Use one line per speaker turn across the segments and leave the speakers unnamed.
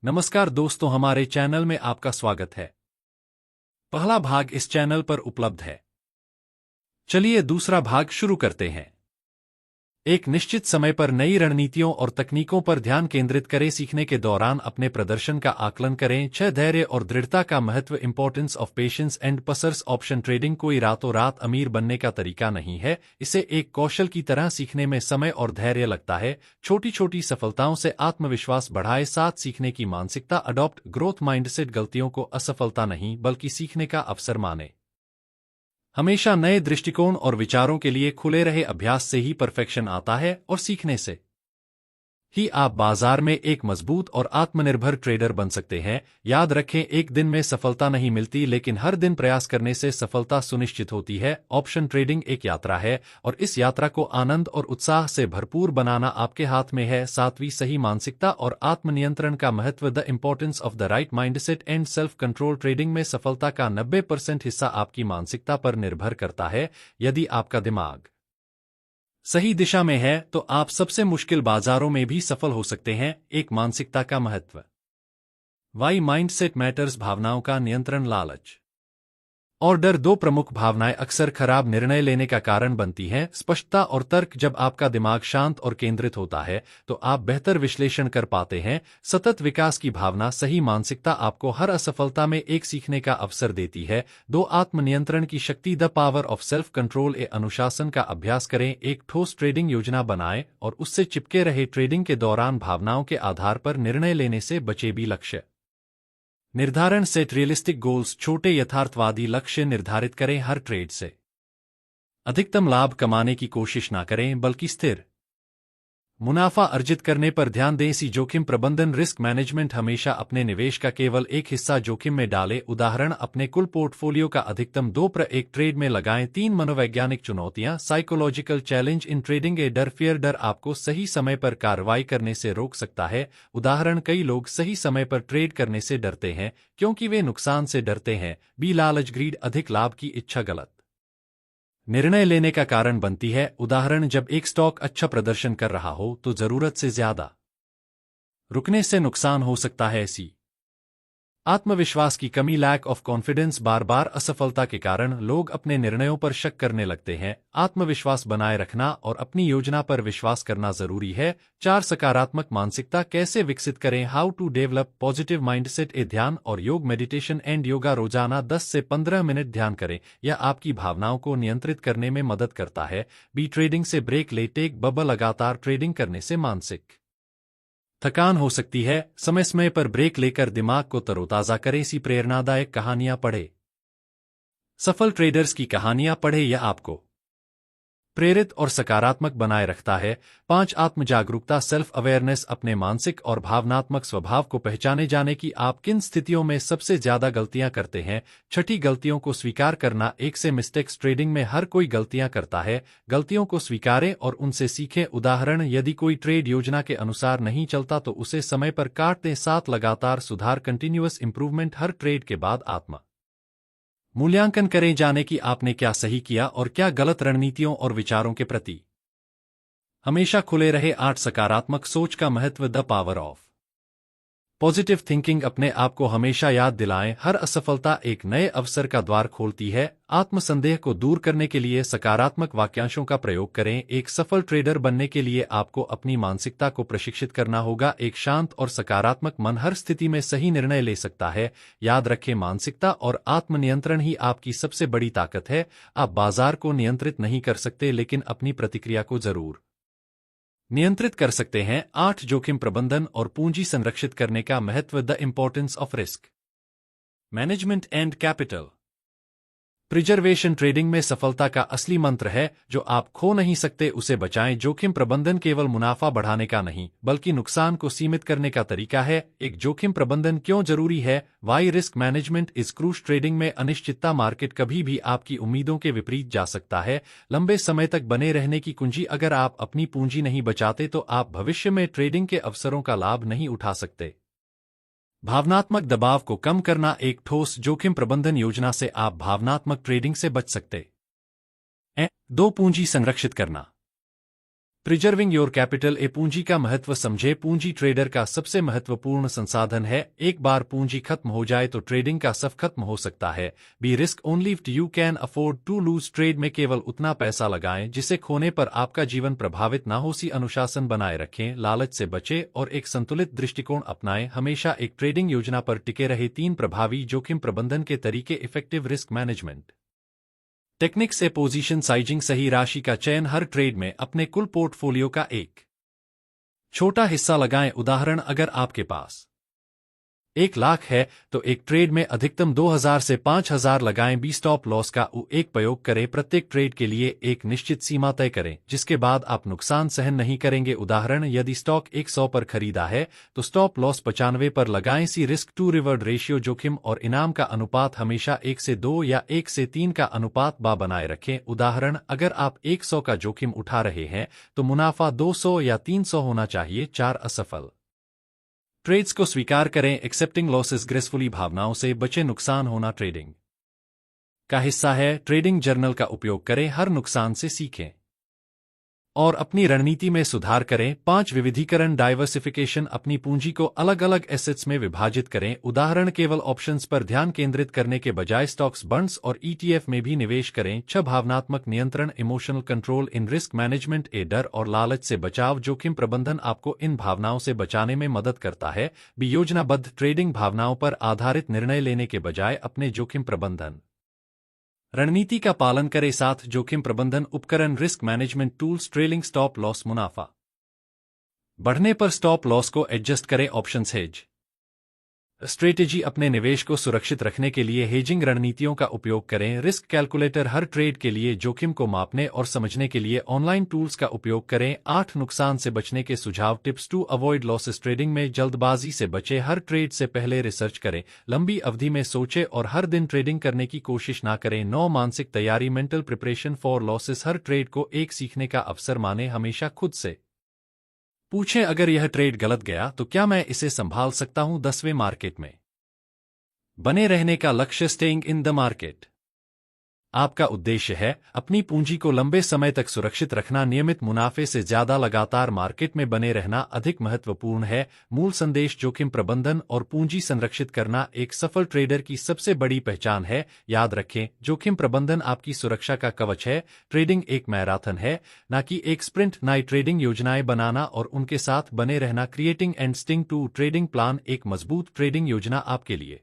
नमस्कार दोस्तों, हमारे चैनल में आपका स्वागत है। पहला भाग इस चैनल पर उपलब्ध है। चलिए दूसरा भाग शुरू करते हैं। एक निश्चित समय पर नई रणनीतियों और तकनीकों पर ध्यान केंद्रित करें। सीखने के दौरान अपने प्रदर्शन का आकलन करें। 6 धैर्य और दृढ़ता का महत्व। Importance of patience and persistence. Option trading कोई रातों रात अमीर बनने का तरीका नहीं है, इसे एक कौशल की तरह सीखने में समय और धैर्य लगता है। छोटी छोटी सफलताओं से आत्मविश्वास बढ़ाए। साथ सीखने की मानसिकता अडॉप्ट। Growth mindset. गलतियों को असफलता नहीं बल्कि सीखने का अवसर माने। हमेशा नए दृष्टिकोण और विचारों के लिए खुले रहे। अभ्यास से ही परफेक्शन आता है और सीखने से ही आप बाजार में एक मजबूत और आत्मनिर्भर ट्रेडर बन सकते हैं। याद रखें, एक दिन में सफलता नहीं मिलती, लेकिन हर दिन प्रयास करने से सफलता सुनिश्चित होती है। ऑप्शन ट्रेडिंग एक यात्रा है और इस यात्रा को आनंद और उत्साह से भरपूर बनाना आपके हाथ में है। सातवीं, सही मानसिकता और आत्मनियंत्रण का महत्व। The importance of the right mindset and self control. Trading में सफलता का 90% हिस्सा आपकी मानसिकता पर निर्भर करता है। यदि आपका दिमाग सही दिशा में है तो आप सबसे मुश्किल बाजारों में भी सफल हो सकते हैं। एक, मानसिकता का महत्व। Why mindset matters. भावनाओं का नियंत्रण। लालच और डर, दो प्रमुख भावनाएं, अक्सर खराब निर्णय लेने का कारण बनती हैं। स्पष्टता और तर्क। जब आपका दिमाग शांत और केंद्रित होता है तो आप बेहतर विश्लेषण कर पाते हैं। सतत विकास की भावना। सही मानसिकता आपको हर असफलता में एक सीखने का अवसर देती है। दो, आत्मनियंत्रण की शक्ति। The power of self control. अनुशासन का अभ्यास करें। एक ठोस ट्रेडिंग योजना बनाएं और उससे चिपके रहे। ट्रेडिंग के दौरान भावनाओं के आधार पर निर्णय लेने से बचे। भी लक्ष्य निर्धारण। Set realistic goals. छोटे यथार्थवादी लक्ष्य निर्धारित करें। हर ट्रेड से अधिकतम लाभ कमाने की कोशिश ना करें बल्कि स्थिर मुनाफा अर्जित करने पर ध्यान दें। सी, जोखिम प्रबंधन। Risk management. हमेशा अपने निवेश का केवल एक हिस्सा जोखिम में डालें। उदाहरण, अपने कुल पोर्टफोलियो का अधिकतम 2% ट्रेड में लगाएं। 3, मनोवैज्ञानिक चुनौतियां। Psychological challenge in trading. डर फियर। डर आपको सही समय पर कार्रवाई करने से रोक सकता है। उदाहरण, कई लोग सही समय पर ट्रेड करने से डरते हैं क्योंकि वे नुकसान से डरते हैं। बी, लालच ग्रीड। अधिक लाभ की इच्छा गलत निर्णय लेने का कारण बनती है। उदाहरण, जब एक स्टॉक अच्छा प्रदर्शन कर रहा हो तो जरूरत से ज्यादा रुकने से नुकसान हो सकता है। ऐसी आत्मविश्वास की कमी। Lack of confidence. बार बार असफलता के कारण लोग अपने निर्णयों पर शक करने लगते हैं। आत्मविश्वास बनाए रखना और अपनी योजना पर विश्वास करना जरूरी है। 4, सकारात्मक मानसिकता कैसे विकसित करें। How to develop positive mindset. ध्यान और योग। Meditation and yoga. रोजाना 10 से 15 मिनट ध्यान करें, यह आपकी भावनाओं को नियंत्रित करने में मदद करता है। बी, ट्रेडिंग से ब्रेक ले। Tech bubble. लगातार ट्रेडिंग करने से मानसिक थकान हो सकती है। समय समय पर ब्रेक लेकर दिमाग को तरोताजा करें। सी, प्रेरणादायक कहानियां पढ़े। सफल ट्रेडर्स की कहानियां पढ़े, यह आपको प्रेरित और सकारात्मक बनाए रखता है। 5, आत्म जागरूकता। Self awareness. अपने मानसिक और भावनात्मक स्वभाव को पहचाने जाने की आप किन स्थितियों में सबसे ज्यादा गलतियां करते हैं। 6, गलतियों को स्वीकार करना। 1 से मिस्टेक्स। ट्रेडिंग में हर कोई गलतियां करता है। गलतियों को स्वीकारें और उनसे सीखें। उदाहरण, यदि कोई ट्रेड योजना के अनुसार नहीं चलता तो उसे समय पर काट दें। 7, लगातार सुधार। Continuous improvement. हर ट्रेड के बाद आत्मा मूल्यांकन करें, जाने कि आपने क्या सही किया और क्या गलत। रणनीतियों और विचारों के प्रति हमेशा खुले रहे। 8, सकारात्मक सोच का महत्व। The power of positive thinking. अपने आप को हमेशा याद दिलाएं, हर असफलता एक नए अवसर का द्वार खोलती है। आत्मसंदेह को दूर करने के लिए सकारात्मक वाक्यांशों का प्रयोग करें। एक सफल ट्रेडर बनने के लिए आपको अपनी मानसिकता को प्रशिक्षित करना होगा। एक शांत और सकारात्मक मन हर स्थिति में सही निर्णय ले सकता है। याद रखें, मानसिकता और आत्मनियंत्रण ही आपकी सबसे बड़ी ताकत है। आप बाजार को नियंत्रित नहीं कर सकते, लेकिन अपनी प्रतिक्रिया को जरूर नियंत्रित कर सकते हैं। 8, जोखिम प्रबंधन और पूंजी संरक्षित करने का महत्व। The importance of risk management and capital preservation. Trading में सफलता का असली मंत्र है, जो आप खो नहीं सकते उसे बचाएं। जोखिम प्रबंधन केवल मुनाफा बढ़ाने का नहीं बल्कि नुकसान को सीमित करने का तरीका है। एक, जोखिम प्रबंधन क्यों जरूरी है। Why risk management is crucial. Trading में अनिश्चितता। मार्केट कभी भी आपकी उम्मीदों के विपरीत जा सकता है। लंबे समय तक बने रहने की कुंजी। अगर आप अपनी पूंजी नहीं बचाते तो आप भविष्य में ट्रेडिंग के अवसरों का लाभ नहीं उठा सकते। भावनात्मक दबाव को कम करना। एक ठोस जोखिम प्रबंधन योजना से आप भावनात्मक ट्रेडिंग से बच सकते हैं। 2, पूंजी संरक्षित करना। प्रिजर्विंग योर कैपिटल ए पूंजी का महत्व समझे। पूंजी ट्रेडर का सबसे महत्वपूर्ण संसाधन है। एक बार पूंजी खत्म हो जाए तो ट्रेडिंग का सफ खत्म हो सकता है। Be risk only if you can afford to lose. Trade में केवल उतना पैसा लगाएं जिसे खोने पर आपका जीवन प्रभावित ना हो। सी अनुशासन बनाए रखें, लालच से बचें और एक संतुलित दृष्टिकोण अपनाएं। हमेशा एक ट्रेडिंग योजना पर टिके रहे। 3 प्रभावी जोखिम प्रबंधन के तरीके। इफेक्टिव रिस्क मैनेजमेंट टेक्निक्स ए पोजीशन साइजिंग। सही राशि का चयन। हर ट्रेड में अपने कुल पोर्टफोलियो का एक छोटा हिस्सा लगाएं। उदाहरण, अगर आपके पास 1 लाख है तो एक ट्रेड में अधिकतम 2000 से 5000 लगाएं। बी स्टॉप लॉस का एक प्रयोग करें। प्रत्येक ट्रेड के लिए एक निश्चित सीमा तय करें जिसके बाद आप नुकसान सहन नहीं करेंगे। उदाहरण, यदि स्टॉक 100 पर खरीदा है तो स्टॉप लॉस 95 पर लगाएं। सी रिस्क टू रिवॉर्ड रेशियो। जोखिम और इनाम का अनुपात हमेशा 1 से 2 या 1 से 3 का अनुपात बनाए रखें। उदाहरण, अगर आप 100 का जोखिम उठा रहे हैं तो मुनाफा 200 या 300 होना चाहिए। 4 असफल ट्रेड्स को स्वीकार करें। Accepting losses gracefully. भावनाओं से बचे। नुकसान होना ट्रेडिंग का हिस्सा है। ट्रेडिंग जर्नल का उपयोग करें। हर नुकसान से सीखें और अपनी रणनीति में सुधार करें। 5 विविधीकरण डाइवर्सिफिकेशन। अपनी पूंजी को अलग अलग एसेट्स में विभाजित करें। उदाहरण, केवल ऑप्शंस पर ध्यान केंद्रित करने के बजाय स्टॉक्स, बॉन्ड्स और ETF में भी निवेश करें। 6 भावनात्मक नियंत्रण। Emotional control in risk management. डर और लालच से बचाव। जोखिम प्रबंधन आपको इन भावनाओं से बचाने में मदद करता है। योजनाबद्ध ट्रेडिंग। भावनाओं पर आधारित निर्णय लेने के बजाय अपने जोखिम प्रबंधन रणनीति का पालन करें। 7 जोखिम प्रबंधन उपकरण। Risk management tools. Trailing stop loss. मुनाफा बढ़ने पर स्टॉप लॉस को एडजस्ट करें। Options hedge strategy. अपने निवेश को सुरक्षित रखने के लिए हेजिंग रणनीतियों का उपयोग करें। Risk calculator. हर ट्रेड के लिए जोखिम को मापने और समझने के लिए ऑनलाइन टूल्स का उपयोग करें। 8 नुकसान से बचने के सुझाव। Tips to avoid losses. Trading में जल्दबाजी से बचे। हर ट्रेड से पहले रिसर्च करें। लंबी अवधि में सोचें और हर दिन ट्रेडिंग करने की कोशिश ना करें। 9 मानसिक तैयारी। Mental preparation for losses. Her trade को एक सीखने का अवसर माने। हमेशा खुद से पूछें, अगर यह ट्रेड गलत गया तो क्या मैं इसे संभाल सकता हूं। 10वें मार्केट में बने रहने का लक्ष्य। स्टेइंग इन द मार्केट आपका उद्देश्य है अपनी पूंजी को लंबे समय तक सुरक्षित रखना। नियमित मुनाफे से ज्यादा लगातार मार्केट में बने रहना अधिक महत्वपूर्ण है। मूल संदेश, जोखिम प्रबंधन और पूंजी संरक्षित करना एक सफल ट्रेडर की सबसे बड़ी पहचान है। याद रखें, जोखिम प्रबंधन आपकी सुरक्षा का कवच है। ट्रेडिंग एक मैराथन है, न कि एक स्प्रिंट। नई ट्रेडिंग योजनाएं बनाना और उनके साथ बने रहना। Creating and sticking to trading plan. एक मजबूत ट्रेडिंग योजना आपके लिए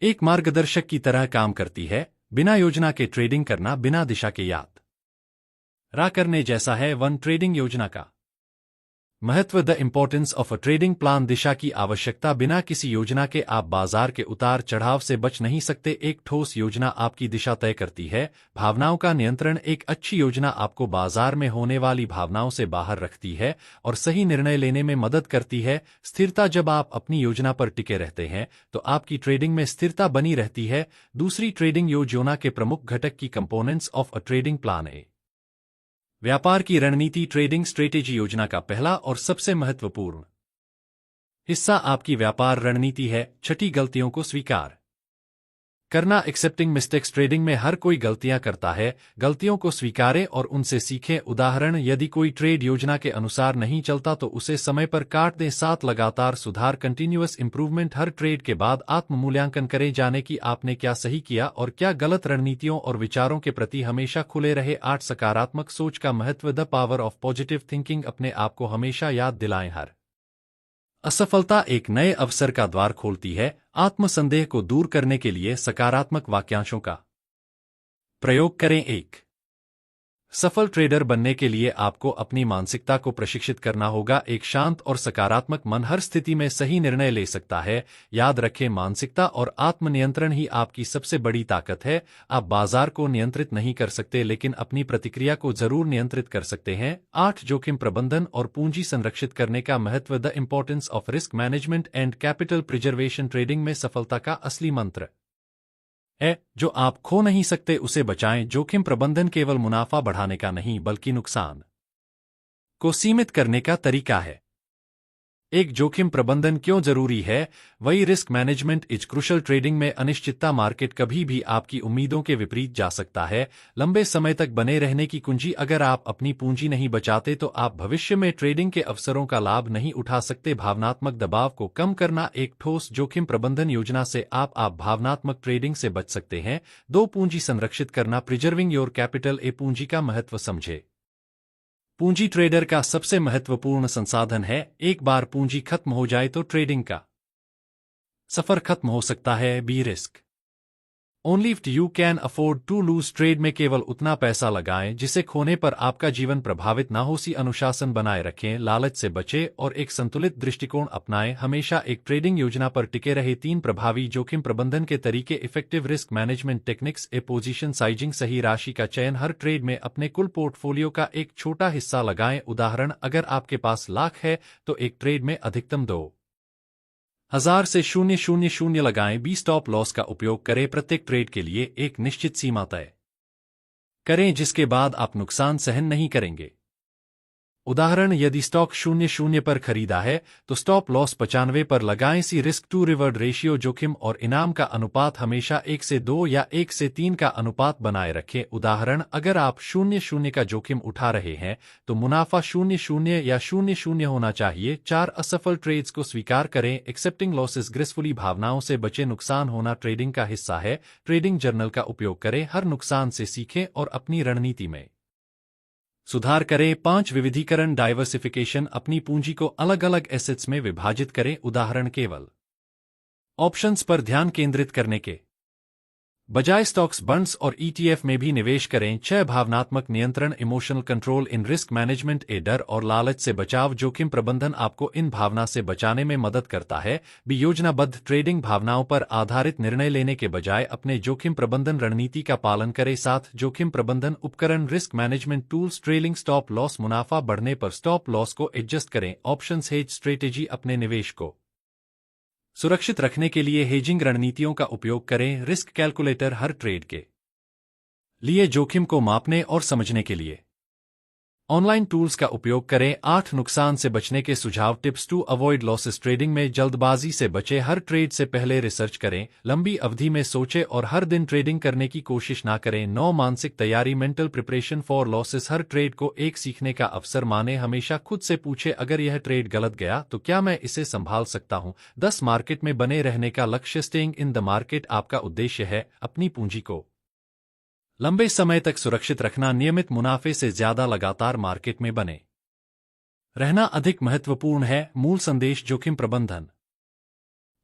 एक मार्गदर्शक की तरह काम करती है। बिना योजना के ट्रेडिंग करना बिना दिशा के यात्रा करने जैसा है। 1 ट्रेडिंग योजना का महत्व। The importance of a trading plan. दिशा की आवश्यकता। बिना किसी योजना के आप बाजार के उतार चढ़ाव से बच नहीं सकते। एक ठोस योजना आपकी दिशा तय करती है। भावनाओं का नियंत्रण। एक अच्छी योजना आपको बाजार में होने वाली भावनाओं से बाहर रखती है और सही निर्णय लेने में मदद करती है। स्थिरता। जब आप अपनी योजना पर टिके रहते हैं तो आपकी ट्रेडिंग में स्थिरता बनी रहती है। दूसरी ट्रेडिंग योजना के प्रमुख घटक की components of a trading plan है। व्यापार की रणनीति। ट्रेडिंग स्ट्रेटेजी योजना का पहला और सबसे महत्वपूर्ण हिस्सा आपकी व्यापार रणनीति है। 6 गलतियों को स्वीकार करना। Accepting mistakes. ट्रेडिंग में हर कोई गलतियां करता है। गलतियों को स्वीकारें और उनसे सीखें। उदाहरण, यदि कोई ट्रेड योजना के अनुसार नहीं चलता तो उसे समय पर काट दें। 7 लगातार सुधार। Continuous improvement. हर ट्रेड के बाद आत्म मूल्यांकन करें। जाने कि आपने क्या सही किया और क्या गलत। रणनीतियों और विचारों के प्रति हमेशा खुले रहे। 8 सकारात्मक सोच का महत्व। The power of positive thinking. अपने आप को हमेशा याद दिलाएं, हर असफलता एक नए अवसर का द्वार खोलती है। आत्मसंदेह को दूर करने के लिए सकारात्मक वाक्यांशों का प्रयोग करें। 1 सफल ट्रेडर बनने के लिए आपको अपनी मानसिकता को प्रशिक्षित करना होगा। एक शांत और सकारात्मक मन हर स्थिति में सही निर्णय ले सकता है। याद रखें, मानसिकता और आत्मनियंत्रण ही आपकी सबसे बड़ी ताकत है। आप बाजार को नियंत्रित नहीं कर सकते लेकिन अपनी प्रतिक्रिया को जरूर नियंत्रित कर सकते हैं। 8 जोखिम प्रबंधन और पूंजी संरक्षित करने का महत्व। The importance of risk management and capital preservation. Trading में सफलता का असली मंत्र है जो आप खो नहीं सकते उसे बचाएं। जोखिम प्रबंधन केवल मुनाफा बढ़ाने का नहीं बल्कि नुकसान को सीमित करने का तरीका है। एक जोखिम प्रबंधन क्यों जरूरी है? वही risk management is crucial. Trading में अनिश्चितता, मार्केट कभी भी आपकी उम्मीदों के विपरीत जा सकता है। लंबे समय तक बने रहने की कुंजी, अगर आप अपनी पूंजी नहीं बचाते तो आप भविष्य में ट्रेडिंग के अवसरों का लाभ नहीं उठा सकते। भावनात्मक दबाव को कम करना, एक ठोस जोखिम प्रबंधन योजना से आप भावनात्मक ट्रेडिंग से बच सकते हैं। दो, पूंजी संरक्षित करना, प्रिजर्विंग योर कैपिटल। पूंजी का महत्व समझे। पूंजी ट्रेडर का सबसे महत्वपूर्ण संसाधन है। एक बार पूंजी खत्म हो जाए तो ट्रेडिंग का सफर खत्म हो सकता है। Be risk only if you can afford to lose. Trade में केवल उतना पैसा लगाएं जिसे खोने पर आपका जीवन प्रभावित ना हो। सी अनुशासन बनाए रखें, लालच से बचें और एक संतुलित दृष्टिकोण अपनाएं। हमेशा एक ट्रेडिंग योजना पर टिके रहे। 3 प्रभावी जोखिम प्रबंधन के तरीके। Effective risk management techniques. Position sizing, सही राशि का चयन। हर ट्रेड में अपने कुल पोर्टफोलियो का एक छोटा हिस्सा लगाएं। उदाहरण, अगर आपके पास लाख है तो एक ट्रेड में अधिकतम 2,000 से 0,00 लगाएं। बी स्टॉप लॉस का उपयोग करें। प्रत्येक ट्रेड के लिए एक निश्चित सीमा तय करें जिसके बाद आप नुकसान सहन नहीं करेंगे। उदाहरण, यदि स्टॉक 0,00 पर खरीदा है तो स्टॉप लॉस 95 पर लगाएं। सी रिस्क टू रिवॉर्ड रेशियो, जोखिम और इनाम का अनुपात हमेशा 1 से 2 या 1 से 3 का अनुपात बनाए रखें। उदाहरण, अगर आप 0,00 का जोखिम उठा रहे हैं तो मुनाफा 0,00 या 0,00 होना चाहिए। 4, असफल ट्रेड्स को स्वीकार करें। एक्सेप्टिंग लॉसेस ग्रेसफुली, भावनाओं से बचे। नुकसान होना ट्रेडिंग का हिस्सा है। ट्रेडिंग जर्नल का उपयोग करें। हर नुकसान से सीखें और अपनी रणनीति में सुधार करें। 5, विविधीकरण डाइवर्सिफिकेशन, अपनी पूंजी को अलग अलग एसेट्स में विभाजित करें। उदाहरण, केवल ऑप्शंस पर ध्यान केंद्रित करने के बजाय स्टॉक्स, बॉन्ड्स और ETF में भी निवेश करें। 6, भावनात्मक नियंत्रण emotional control in risk management. डर और लालच से बचाव, जोखिम प्रबंधन आपको इन भावना से बचाने में मदद करता है। बी, योजनाबद्ध ट्रेडिंग, भावनाओं पर आधारित निर्णय लेने के बजाय अपने जोखिम प्रबंधन रणनीति का पालन करें। 7, जोखिम प्रबंधन उपकरण risk management tools. Trailing stop loss, मुनाफा बढ़ने पर स्टॉप लॉस को एडजस्ट करें। ऑप्शंस हेज स्ट्रेटेजी, अपने निवेश को सुरक्षित रखने के लिए हेजिंग रणनीतियों का उपयोग करें। रिस्क कैलकुलेटर, हर ट्रेड के लिए जोखिम को मापने और समझने के लिए ऑनलाइन टूल्स का उपयोग करें। 8, नुकसान से बचने के सुझाव। Tips to avoid losses, trading में जल्दबाजी से बचें। हर ट्रेड से पहले रिसर्च करें, लंबी अवधि में सोचें और हर दिन ट्रेडिंग करने की कोशिश ना करें। 9, मानसिक तैयारी mental preparation for losses, her trade को एक सीखने का अवसर माने। हमेशा खुद से पूछे, अगर यह ट्रेड गलत गया तो क्या मैं इसे संभाल सकता हूं। 10, मार्केट में बने रहने का लक्ष्य, स्टेइंग इन द मार्केट आपका उद्देश्य है अपनी पूंजी को लंबे समय तक सुरक्षित रखना। नियमित मुनाफे से ज्यादा लगातार मार्केट में बने रहना अधिक महत्वपूर्ण है। मूल संदेश, जोखिम प्रबंधन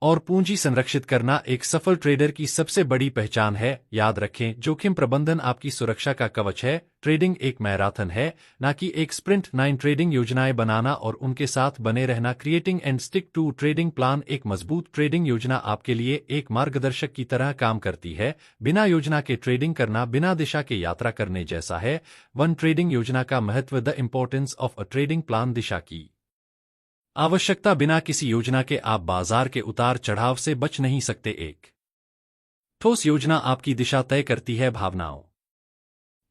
और पूंजी संरक्षित करना एक सफल ट्रेडर की सबसे बड़ी पहचान है। याद रखें, जोखिम प्रबंधन आपकी सुरक्षा का कवच है। ट्रेडिंग एक मैराथन है, ना कि एक स्प्रिंट। 9, ट्रेडिंग योजनाएं बनाना और उनके साथ बने रहना। Creating and stick to trading plan, एक मजबूत ट्रेडिंग योजना आपके लिए एक मार्गदर्शक की तरह काम करती है। बिना योजना के ट्रेडिंग करना बिना दिशा के यात्रा करने जैसा है। 1, ट्रेडिंग योजना का महत्व, the importance of a trading plan, दिशा की आवश्यकता, बिना किसी योजना के आप बाजार के उतार चढ़ाव से बच नहीं सकते। एक ठोस योजना आपकी दिशा तय करती है। भावनाओं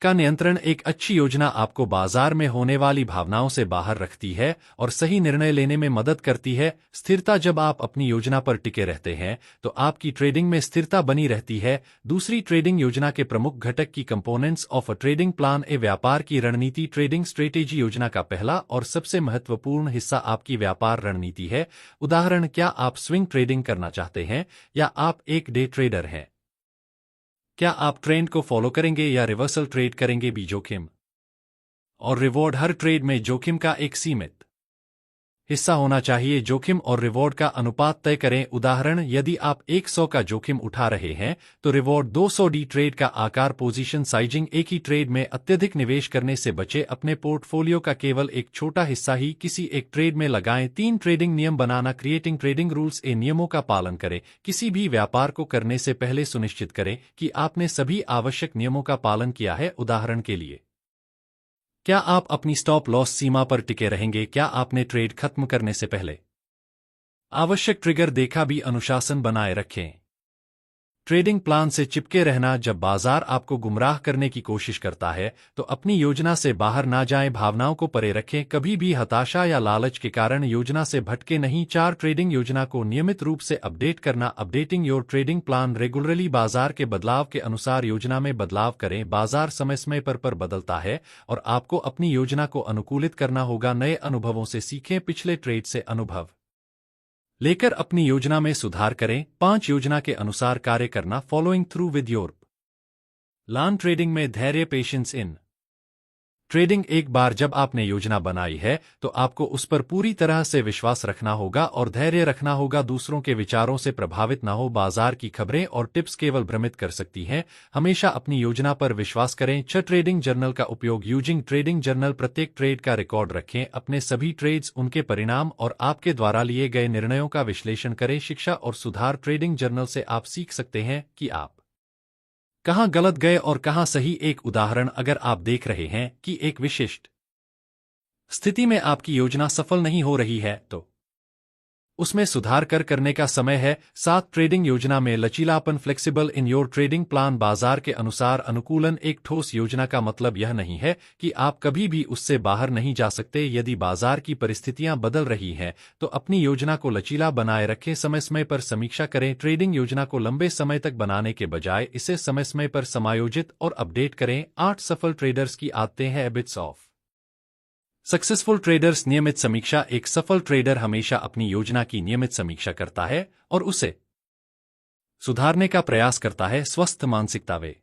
का नियंत्रण, एक अच्छी योजना आपको बाजार में होने वाली भावनाओं से बाहर रखती है और सही निर्णय लेने में मदद करती है। स्थिरता, जब आप अपनी योजना पर टिके रहते हैं तो आपकी ट्रेडिंग में स्थिरता बनी रहती है। दूसरी, ट्रेडिंग योजना के प्रमुख घटक की components of a trading plan. व्यापार की रणनीति, ट्रेडिंग स्ट्रेटेजी योजना का पहला और सबसे महत्वपूर्ण हिस्सा आपकी व्यापार रणनीति है। उदाहरण, क्या आप स्विंग ट्रेडिंग करना चाहते हैं या आप एक डे ट्रेडर हैं? क्या आप ट्रेंड को फॉलो करेंगे या रिवर्सल ट्रेड करेंगे? भी, जोखिम और रिवॉर्ड, हर ट्रेड में जोखिम का एक सीमित हिस्सा होना चाहिए। जोखिम और रिवॉर्ड का अनुपात तय करें। उदाहरण, यदि आप 100 का जोखिम उठा रहे हैं तो रिवॉर्ड 200 डी। ट्रेड का आकार, पोजीशन साइजिंग, एक ही ट्रेड में अत्यधिक निवेश करने से बचे। अपने पोर्टफोलियो का केवल एक छोटा हिस्सा ही किसी एक ट्रेड में लगाएं। 3, ट्रेडिंग नियम बनाना, क्रिएटिंग ट्रेडिंग रूल्स, नियमों का पालन करें। किसी भी व्यापार को करने से पहले सुनिश्चित करें कि आपने सभी आवश्यक नियमों का पालन किया है। उदाहरण के लिए, क्या आप अपनी स्टॉप लॉस सीमा पर टिके रहेंगे? क्या आपने ट्रेड खत्म करने से पहले आवश्यक ट्रिगर देखा? भी, अनुशासन बनाए रखें, ट्रेडिंग प्लान से चिपके रहना। जब बाजार आपको गुमराह करने की कोशिश करता है तो अपनी योजना से बाहर ना जाएं, भावनाओं को परे रखें, कभी भी हताशा या लालच के कारण योजना से भटके नहीं। 4 ट्रेडिंग योजना को नियमित रूप से अपडेट करना। Updating your trading plan regularly. बाजार के बदलाव के अनुसार योजना में बदलाव करें। बाजार समय समय पर बदलता है और आपको अपनी योजना को अनुकूलित करना होगा। नए अनुभवों से सीखें, पिछले ट्रेड से अनुभव लेकर अपनी योजना में सुधार करें। 5 योजना के अनुसार कार्य करना। Following through with your plan. Trading में धैर्य, पेशेंस इन ट्रेडिंग। एक बार जब आपने योजना बनाई है तो आपको उस पर पूरी तरह से विश्वास रखना होगा और धैर्य रखना होगा। दूसरों के विचारों से प्रभावित न हो। बाजार की खबरें और टिप्स केवल भ्रमित कर सकती हैं। हमेशा अपनी योजना पर विश्वास करें। 6 ट्रेडिंग जर्नल का उपयोग। Using trading journal. प्रत्येक ट्रेड का रिकॉर्ड रखें। अपने सभी ट्रेड्स, उनके परिणाम और आपके द्वारा लिए गए निर्णयों का विश्लेषण करें। शिक्षा और सुधार। ट्रेडिंग जर्नल से आप सीख सकते हैं कि आप कहां गलत गए और कहां सही। एक उदाहरण, अगर आप देख रहे हैं कि एक विशिष्ट स्थिति में आपकी योजना सफल नहीं हो रही है तो उसमें सुधार करने का समय है। 7 ट्रेडिंग योजना में लचीलापन। Flexible in your trading plan. बाजार के अनुसार अनुकूलन। एक ठोस योजना का मतलब यह नहीं है कि आप कभी भी उससे बाहर नहीं जा सकते। यदि बाजार की परिस्थितियां बदल रही हैं तो अपनी योजना को लचीला बनाए रखें। समय समय पर समीक्षा करें। ट्रेडिंग योजना को लंबे समय तक बनाने के बजाय इसे समय समय पर समायोजित और अपडेट करें। 8 सफल ट्रेडर्स की आदतें हैं। Habits of successful traders. नियमित समीक्षा। एक सफल ट्रेडर हमेशा अपनी योजना की नियमित समीक्षा करता है और उसे सुधारने का प्रयास करता है। स्वस्थ मानसिकता। वे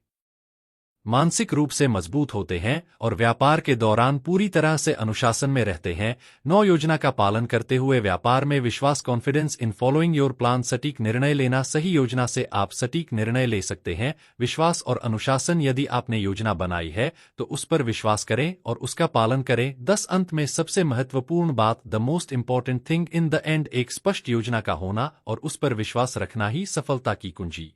मानसिक रूप से मजबूत होते हैं और व्यापार के दौरान पूरी तरह से अनुशासन में रहते हैं। 9 योजना का पालन करते हुए व्यापार में विश्वास। Confidence in following your plan. सटीक निर्णय लेना। सही योजना से आप सटीक निर्णय ले सकते हैं। विश्वास और अनुशासन। यदि आपने योजना बनाई है तो उस पर विश्वास करें और उसका पालन करें। 10 अंत में सबसे महत्वपूर्ण बात, the most important thing in the end. एक स्पष्ट योजना का होना और उस पर विश्वास रखना ही सफलता की कुंजी।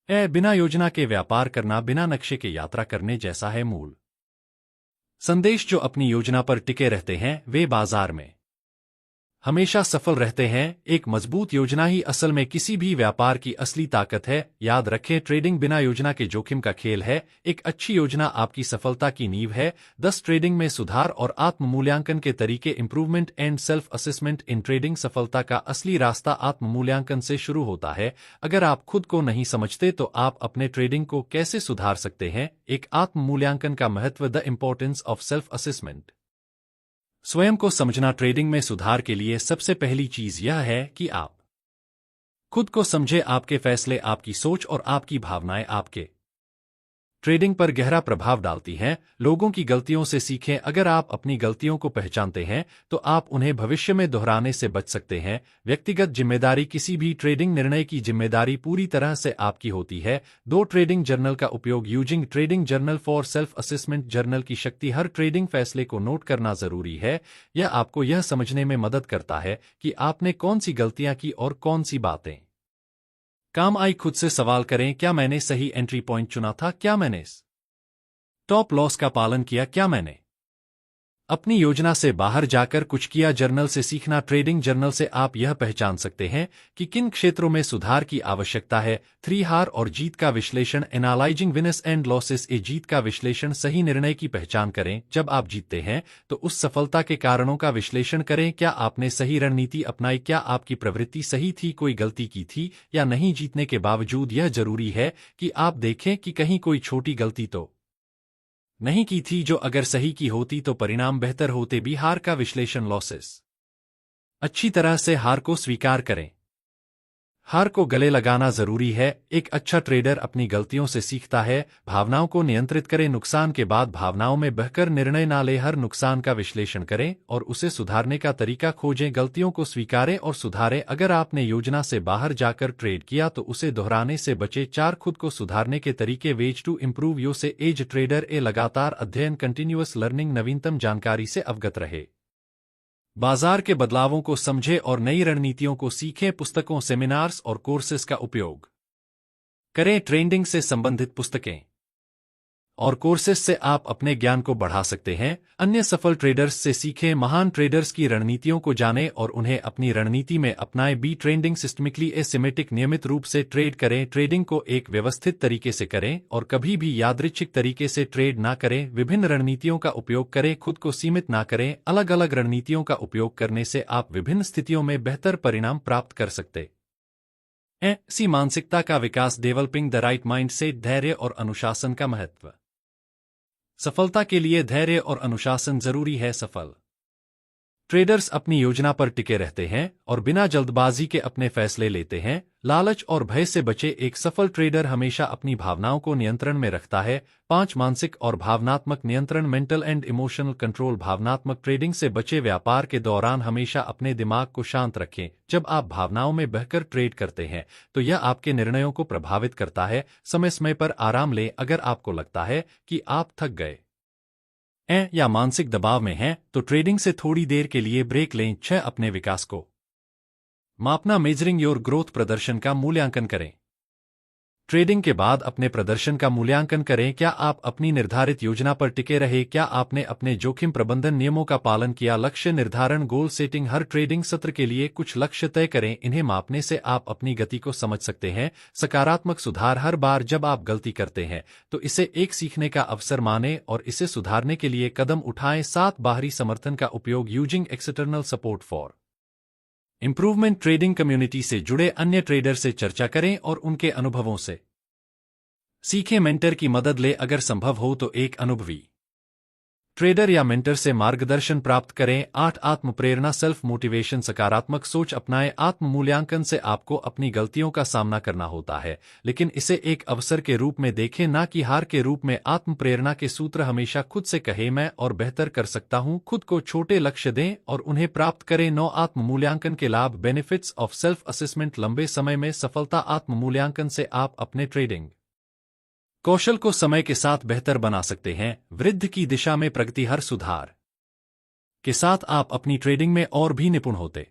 बिना योजना के व्यापार करना बिना नक्शे के यात्रा करने जैसा है। मूल संदेश। जो अपनी योजना पर टिके रहते हैं वे बाजार में हमेशा सफल रहते हैं। एक मजबूत योजना ही असल में किसी भी व्यापार की असली ताकत है। याद रखें, ट्रेडिंग बिना योजना के जोखिम का खेल है। एक अच्छी योजना आपकी सफलता की नींव है। 10 ट्रेडिंग में सुधार और आत्म मूल्यांकन के तरीके। Improvement and self assessment in trading. सफलता का असली रास्ता आत्म मूल्यांकन से शुरू होता है। अगर आप खुद को नहीं समझते तो आप अपने ट्रेडिंग को कैसे सुधार सकते हैं। एक आत्म मूल्यांकन का महत्व। The importance of self assessment. स्वयं को समझना। ट्रेडिंग में सुधार के लिए सबसे पहली चीज यह है कि आप खुद को समझें। आपके फैसले, आपकी सोच और आपकी भावनाएं आपके ट्रेडिंग पर गहरा प्रभाव डालती हैं। लोगों की गलतियों से सीखें। अगर आप अपनी गलतियों को पहचानते हैं तो आप उन्हें भविष्य में दोहराने से बच सकते हैं। व्यक्तिगत जिम्मेदारी। किसी भी ट्रेडिंग निर्णय की जिम्मेदारी पूरी तरह से आपकी होती है। 2 ट्रेडिंग जर्नल का उपयोग। Using trading journal for self assessment. Journal की शक्ति। हर ट्रेडिंग फैसले को नोट करना जरूरी है। यह आपको यह समझने में मदद करता है कि आपने कौन सी गलतियां की और कौन सी बातें काम आई। खुद से सवाल करें, क्या मैंने सही एंट्री पॉइंट चुना था? क्या मैंने स्टॉप लॉस का पालन किया? क्या मैंने अपनी योजना से बाहर जाकर कुछ किया? जर्नल से सीखना। ट्रेडिंग जर्नल से आप यह पहचान सकते हैं कि किन क्षेत्रों में सुधार की आवश्यकता है। 3 हार और जीत का विश्लेषण। Analysing winners and losses. जीत का विश्लेषण। सही निर्णय की पहचान करें। जब आप जीतते हैं तो उस सफलता के कारणों का विश्लेषण करें। क्या आपने सही रणनीति अपनाई? क्या आपकी प्रवृत्ति सही थी? कोई गलती की थी या नहीं? जीतने के बावजूद यह जरूरी है कि आप देखें कि कहीं कोई छोटी गलती तो नहीं की थी जो अगर सही की होती तो परिणाम बेहतर होते भी। हार का विश्लेषण। लॉसेस। अच्छी तरह से हार को स्वीकार करें। हार को गले लगाना जरूरी है। एक अच्छा ट्रेडर अपनी गलतियों से सीखता है। भावनाओं को नियंत्रित करें। नुकसान के बाद भावनाओं में बहकर निर्णय ना ले। हर नुकसान का विश्लेषण करें और उसे सुधारने का तरीका खोजें। गलतियों को स्वीकारें और सुधारें। अगर आपने योजना से बाहर जाकर ट्रेड किया तो उसे दोहराने से बचे। 4 खुद को सुधारने के तरीके। वेज टू इंप्रूव योर से एज ट्रेडर। लगातार अध्ययन। Continuous learning. नवीनतम जानकारी से अवगत रहे। बाजार के बदलावों को समझें और नई रणनीतियों को सीखें। पुस्तकों, सेमिनार्स और कोर्सेज का उपयोग करें। ट्रेडिंग से संबंधित पुस्तकें और कोर्सेस से आप अपने ज्ञान को बढ़ा सकते हैं। अन्य सफल ट्रेडर्स से सीखें, महान ट्रेडर्स की रणनीतियों को जानें और उन्हें अपनी रणनीति में अपनाएं। बी ट्रेडिंग सिस्टमिकली एसिमेटिक, नियमित रूप से ट्रेड करें। ट्रेडिंग को एक व्यवस्थित तरीके से करें और कभी भी यादृच्छिक तरीके से ट्रेड ना करें। विभिन्न रणनीतियों का उपयोग करें, खुद को सीमित ना करें। अलग अलग रणनीतियों का उपयोग करने से आप विभिन्न स्थितियों में बेहतर परिणाम प्राप्त कर सकते ऐसी मानसिकता का विकास। डेवलपिंग द राइट माइंडसेट, धैर्य और अनुशासन का महत्व। सफलता के लिए धैर्य और अनुशासन जरूरी है। सफल ट्रेडर्स अपनी योजना पर टिके रहते हैं और बिना जल्दबाजी के अपने फैसले लेते हैं। लालच और भय से बचे, एक सफल ट्रेडर हमेशा अपनी भावनाओं को नियंत्रण में रखता है। 5 मानसिक और भावनात्मक नियंत्रण, मेंटल एंड इमोशनल कंट्रोल। भावनात्मक ट्रेडिंग से बचे, व्यापार के दौरान हमेशा अपने दिमाग को शांत रखें। जब आप भावनाओं में बहकर ट्रेड करते हैं तो यह आपके निर्णयों को प्रभावित करता है। समय समय पर आराम लें, अगर आपको लगता है कि आप थक गए या मानसिक दबाव में हैं तो ट्रेडिंग से थोड़ी देर के लिए ब्रेक लें। 6 अपने विकास को मापना, मेजरिंग योर ग्रोथ, प्रदर्शन का मूल्यांकन करें। ट्रेडिंग के बाद अपने प्रदर्शन का मूल्यांकन करें। क्या आप अपनी निर्धारित योजना पर टिके रहे? क्या आपने अपने जोखिम प्रबंधन नियमों का पालन किया? लक्ष्य निर्धारण, गोल सेटिंग, हर ट्रेडिंग सत्र के लिए कुछ लक्ष्य तय करें। इन्हें मापने से आप अपनी गति को समझ सकते हैं। सकारात्मक सुधार, हर बार जब आप गलती करते हैं तो इसे एक सीखने का अवसर मानें और इसे सुधारने के लिए कदम उठाएं। 7 बाहरी समर्थन का उपयोग, using external support for improvement. Trading community से जुड़े अन्य ट्रेडर से चर्चा करें और उनके अनुभवों से सीखें। मेंटर की मदद ले, अगर संभव हो तो एक अनुभवी ट्रेडर या मेंटर से मार्गदर्शन प्राप्त करें। 8 आत्म प्रेरणा, सेल्फ मोटिवेशन, सकारात्मक सोच अपनाएं। आत्म मूल्यांकन से आपको अपनी गलतियों का सामना करना होता है, लेकिन इसे एक अवसर के रूप में देखें, ना कि हार के रूप में। आत्म प्रेरणा के सूत्र हमेशा खुद से कहें, मैं और बेहतर कर सकता हूं। खुद को छोटे लक्ष्य दें और उन्हें प्राप्त करें। 9 आत्म मूल्यांकन के लाभ, बेनिफिट्स ऑफ सेल्फ असेसमेंट। लंबे समय में सफलता, आत्म मूल्यांकन से आप अपने ट्रेडिंग कौशल को समय के साथ बेहतर बना सकते हैं। वृद्धि की दिशा में प्रगति, हर सुधार के साथ आप अपनी ट्रेडिंग में और भी निपुण होते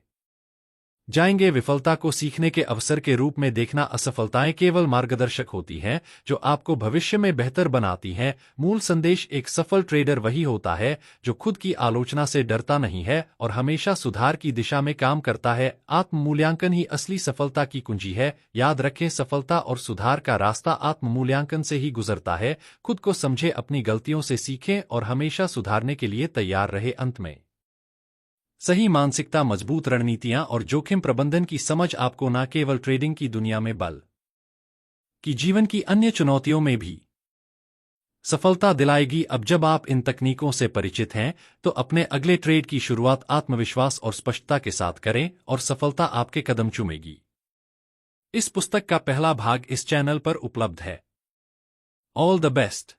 जाएंगे। विफलता को सीखने के अवसर के रूप में देखना, असफलताएं केवल मार्गदर्शक होती हैं जो आपको भविष्य में बेहतर बनाती हैं। मूल संदेश, एक सफल ट्रेडर वही होता है जो खुद की आलोचना से डरता नहीं है और हमेशा सुधार की दिशा में काम करता है। आत्म मूल्यांकन ही असली सफलता की कुंजी है। याद रखें, सफलता और सुधार का रास्ता आत्म मूल्यांकन से ही गुजरता है। खुद को समझें, अपनी गलतियों से सीखें और हमेशा सुधारने के लिए तैयार रहे। अंत में, सही मानसिकता, मजबूत रणनीतियां और जोखिम प्रबंधन की समझ आपको न केवल ट्रेडिंग की दुनिया में बल्कि जीवन की अन्य चुनौतियों में भी सफलता दिलाएगी। अब जब आप इन तकनीकों से परिचित हैं तो अपने अगले ट्रेड की शुरुआत आत्मविश्वास और स्पष्टता के साथ करें और सफलता आपके कदम चूमेगी। इस पुस्तक का पहला भाग इस चैनल पर उपलब्ध है। All the best.